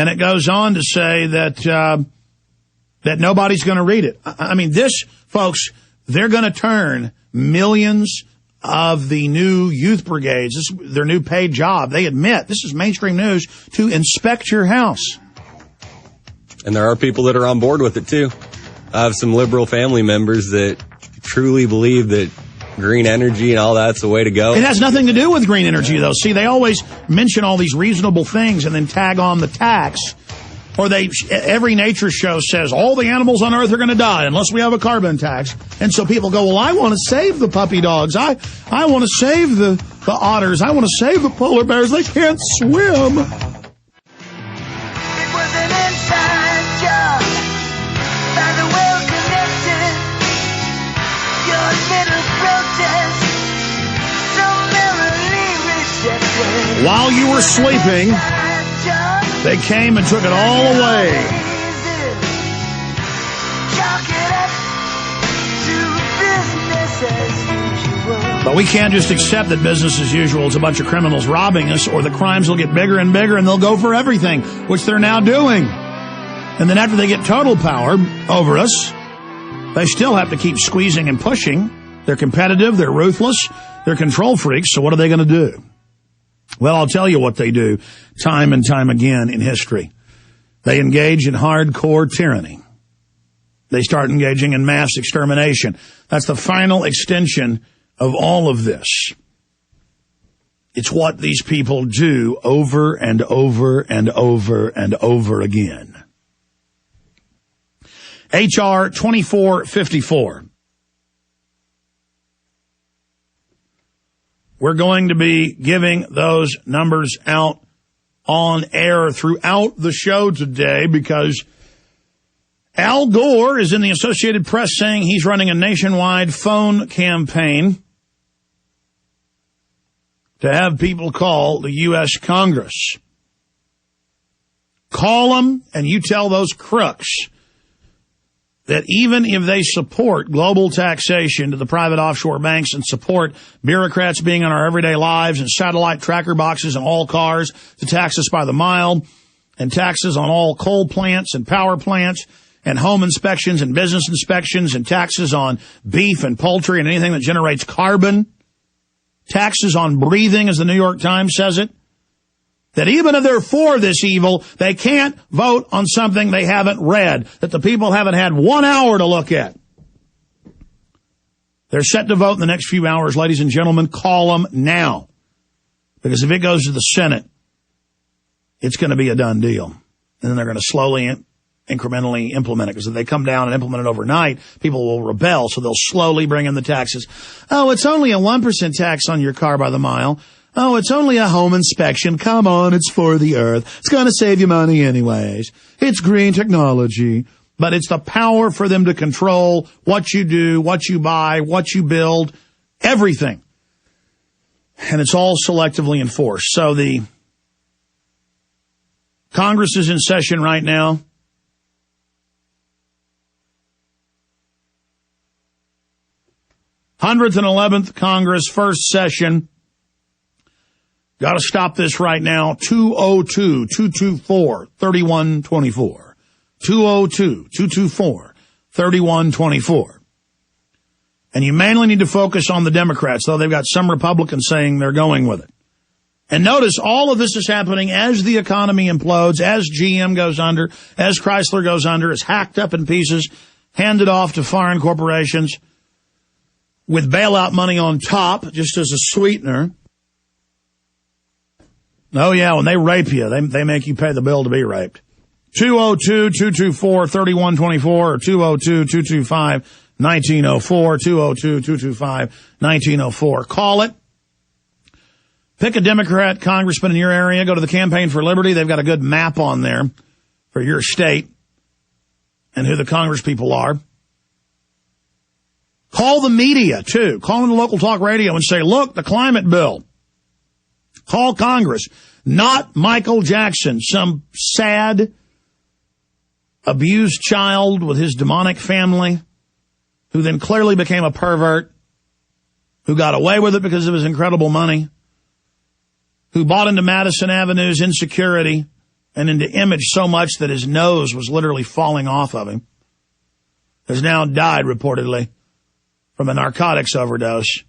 And it goes on to say that nobody's going to read it. I mean, this, folks, they're going to turn millions of the new youth brigades, their new paid job, they admit, this is mainstream news, to inspect your house. And there are people that are on board with it, too. I have some liberal family members that truly believe that green energy and all that's the way to go. It has nothing to do with green energy, though. See, they always mention all these reasonable things and then tag on the tax. Or every nature show says all the animals on Earth are going to die unless we have a carbon tax. And so people go, well, I want to save the puppy dogs. I want to save the otters. I want to save the polar bears. They can't swim. It was an inside job by the well-connected. Your little protest, summarily rejected. While you were sleeping, they came and took it all away. But we can't just accept that business as usual is a bunch of criminals robbing us, or the crimes will get bigger and bigger and they'll go for everything, which they're now doing. And then after they get total power over us, they still have to keep squeezing and pushing. They're competitive, they're ruthless, they're control freaks, so what are they going to do? Well, I'll tell you what they do time and time again in history. They engage in hardcore tyranny. They start engaging in mass extermination. That's the final extension of all of this. It's what these people do over and over and over and over again. H.R. 2454. We're going to be giving those numbers out on air throughout the show today because Al Gore is in the Associated Press saying he's running a nationwide phone campaign to have people call the U.S. Congress. Call them and you tell those crooks that even if they support global taxation to the private offshore banks and support bureaucrats being in our everyday lives and satellite tracker boxes in all cars to tax us by the mile and taxes on all coal plants and power plants and home inspections and business inspections and taxes on beef and poultry and anything that generates carbon, taxes on breathing, as the New York Times says it, that even if they're for this evil, they can't vote on something they haven't read, that the people haven't had 1 hour to look at. They're set to vote in the next few hours, ladies and gentlemen. Call them now. Because if it goes to the Senate, it's going to be a done deal. And then they're going to slowly, incrementally implement it. Because if they come down and implement it overnight, people will rebel. So they'll slowly bring in the taxes. Oh, it's only a 1% tax on your car by the mile. Oh, it's only a home inspection. Come on, it's for the earth. It's going to save you money anyways. It's green technology. But it's the power for them to control what you do, what you buy, what you build, everything. And it's all selectively enforced. So the Congress is in session right now. '111th and 11th Congress, first session. Got to stop this right now. 202-224-3124. 202-224-3124. And you mainly need to focus on the Democrats, though they've got some Republicans saying they're going with it. And notice all of this is happening as the economy implodes, as GM goes under, as Chrysler goes under, is hacked up in pieces, handed off to foreign corporations with bailout money on top, just as a sweetener. Oh, yeah, when they rape you, they make you pay the bill to be raped. 202-224-3124 or 202-225-1904, 202-225-1904. Call it. Pick a Democrat congressman in your area. Go to the Campaign for Liberty. They've got a good map on there for your state and who the Congress people are. Call the media, too. Call in the local talk radio and say, look, the climate bill. Call Congress, not Michael Jackson, some sad, abused child with his demonic family, who then clearly became a pervert, who got away with it because of his incredible money, who bought into Madison Avenue's insecurity and into image so much that his nose was literally falling off of him, has now died reportedly from a narcotics overdose.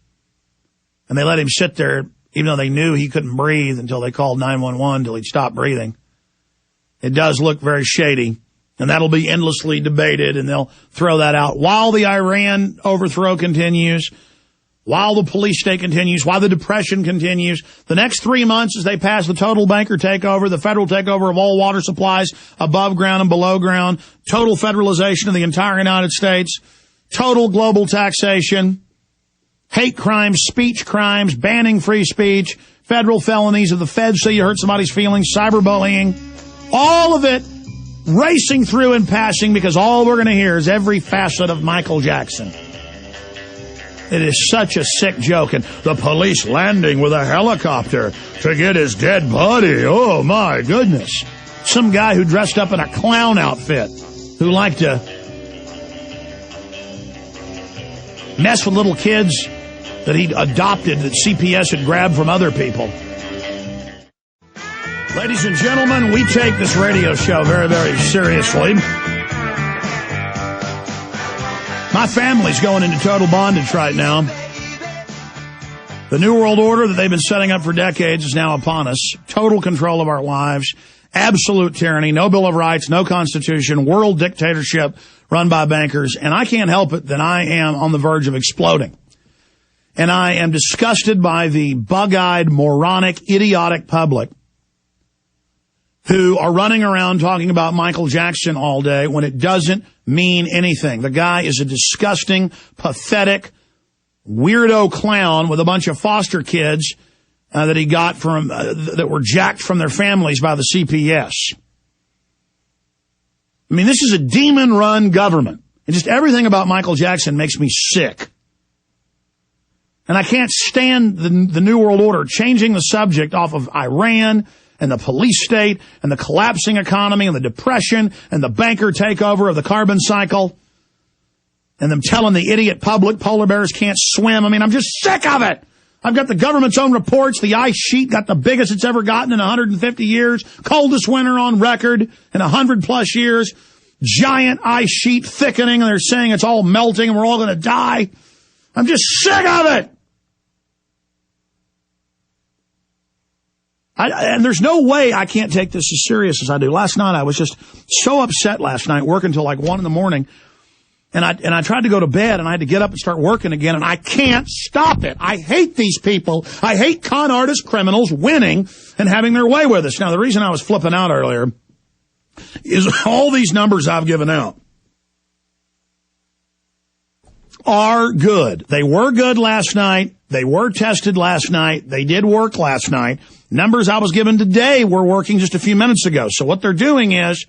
And they let him sit there even though they knew he couldn't breathe until they called 911 till he'd stopped breathing. It does look very shady, and that'll be endlessly debated, and they'll throw that out while the Iran overthrow continues, while the police state continues, while the depression continues. The next 3 months as they pass the total banker takeover, the federal takeover of all water supplies above ground and below ground, total federalization of the entire United States, total global taxation, hate crimes, speech crimes, banning free speech, federal felonies of the feds so you hurt somebody's feelings, cyberbullying, all of it racing through and passing because all we're going to hear is every facet of Michael Jackson. It is such a sick joke. And the police landing with a helicopter to get his dead body. Oh, my goodness. Some guy who dressed up in a clown outfit who liked to mess with little kids that he'd adopted that CPS had grabbed from other people. Ladies and gentlemen, we take this radio show very, very seriously. My family's going into total bondage right now. The New World Order that they've been setting up for decades is now upon us. Total control of our lives. Absolute tyranny. No Bill of Rights. No Constitution. World dictatorship run by bankers. And I can't help it that I am on the verge of exploding. And I am disgusted by the bug-eyed, moronic, idiotic public who are running around talking about Michael Jackson all day when it doesn't mean anything. The guy is a disgusting, pathetic, weirdo clown with a bunch of foster kids that he got from that were jacked from their families by the CPS. I mean, this is a demon-run government. And just everything about Michael Jackson makes me sick. And I can't stand the New World Order changing the subject off of Iran and the police state and the collapsing economy and the depression and the banker takeover of the carbon cycle and them telling the idiot public polar bears can't swim. I mean, I'm just sick of it. I've got the government's own reports. The ice sheet got the biggest it's ever gotten in 150 years. Coldest winter on record in 100+ years. Giant ice sheet thickening, and they're saying it's all melting and we're all going to die. I'm just sick of it. And there's no way I can't take this as serious as I do. Last night, I was just so upset last night, working until like 1 a.m. And I tried to go to bed, and I had to get up and start working again, and I can't stop it. I hate these people. I hate con artist criminals winning and having their way with us. Now, the reason I was flipping out earlier is all these numbers I've given out are good. They were good last night. They were tested last night. They did work last night. Numbers I was given today were working just a few minutes ago. So what they're doing is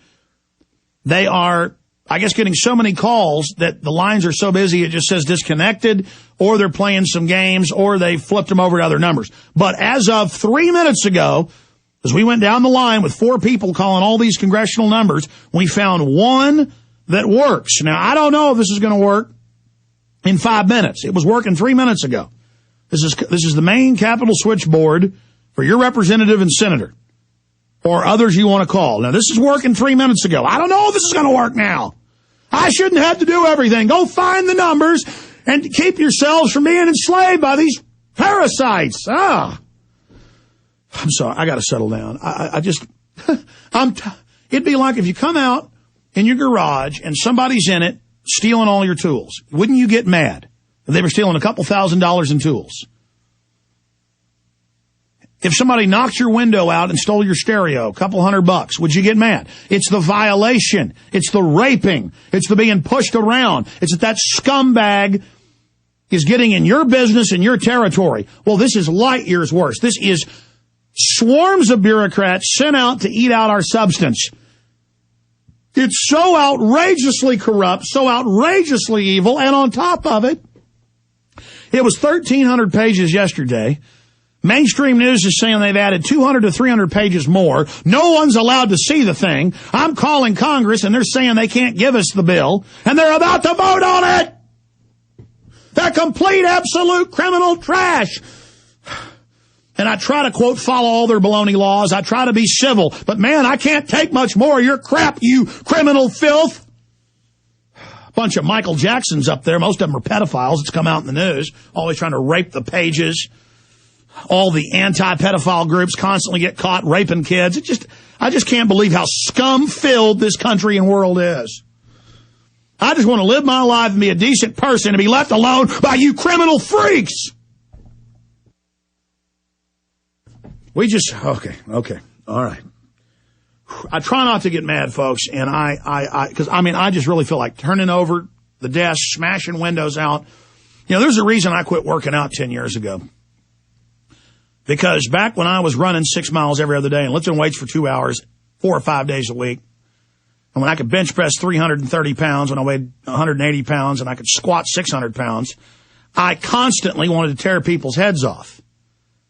they are, I guess, getting so many calls that the lines are so busy it just says disconnected, or they're playing some games, or they flipped them over to other numbers. But as of 3 minutes ago, as we went down the line with 4 people calling all these congressional numbers, we found one that works. Now, I don't know if this is going to work in 5 minutes. It was working 3 minutes ago. This is the main Capitol switchboard for your representative and senator or others you want to call. Now, this is working 3 minutes ago. I don't know if this is going to work now. I shouldn't have to do everything. Go find the numbers and keep yourselves from being enslaved by these parasites. I'm sorry. I got to settle down. It'd be like if you come out in your garage and somebody's in it stealing all your tools. Wouldn't you get mad if they were stealing a couple $1,000s in tools? If somebody knocked your window out and stole your stereo, a couple $100, would you get mad? It's the violation. It's the raping. It's the being pushed around. It's that scumbag is getting in your business and your territory. Well, this is light years worse. This is swarms of bureaucrats sent out to eat out our substance. It's so outrageously corrupt, so outrageously evil, and on top of it, it was 1,300 pages yesterday. Mainstream news is saying they've added 200 to 300 pages more. No one's allowed to see the thing. I'm calling Congress, and they're saying they can't give us the bill, and they're about to vote on it. They're complete, absolute criminal trash. And I try to, quote, follow all their baloney laws. I try to be civil. But, man, I can't take much more of your crap, you criminal filth. Bunch of Michael Jacksons up there. Most of them are pedophiles. It's come out in the news. Always trying to rape the pages. All the anti-pedophile groups constantly get caught raping kids. I just can't believe how scum-filled this country and world is. I just want to live my life and be a decent person and be left alone by you criminal freaks. Okay, all right. I try not to get mad, folks, and I just really feel like turning over the desk, smashing windows out. You know, there's a reason I quit working out 10 years ago. Because back when I was running 6 miles every other day and lifting weights for 2 hours, 4 or 5 days a week, and when I could bench press 330 pounds when I weighed 180 pounds and I could squat 600 pounds, I constantly wanted to tear people's heads off.